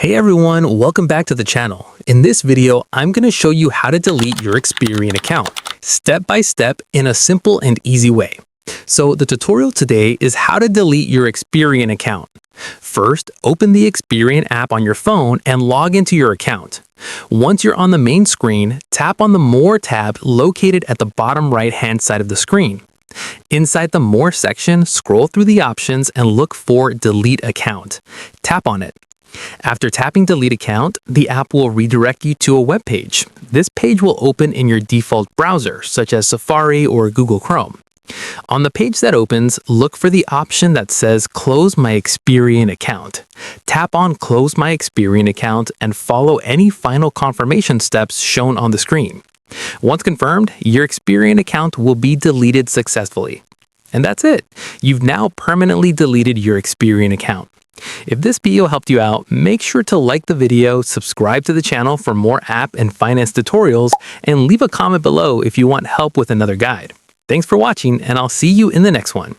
Hey everyone, welcome back to the channel. In this video, I'm going to show you how to delete your Experian account, step by step in a simple and easy way. So the tutorial today is how to delete your Experian account. First, open the Experian app on your phone and log into your account. Once you're on the main screen, tap on the More tab located at the bottom right-hand side of the screen. Inside the More section, scroll through the options and look for Delete Account. Tap on it. After tapping Delete Account, the app will redirect you to a web page. This page will open in your default browser, such as Safari or Google Chrome. On the page that opens, look for the option that says Close My Experian Account. Tap on Close My Experian Account and follow any final confirmation steps shown on the screen. Once confirmed, your Experian account will be deleted successfully. And that's it. You've now permanently deleted your Experian account. If this video helped you out, make sure to like the video, subscribe to the channel for more app and finance tutorials, and leave a comment below if you want help with another guide. Thanks for watching, and I'll see you in the next one.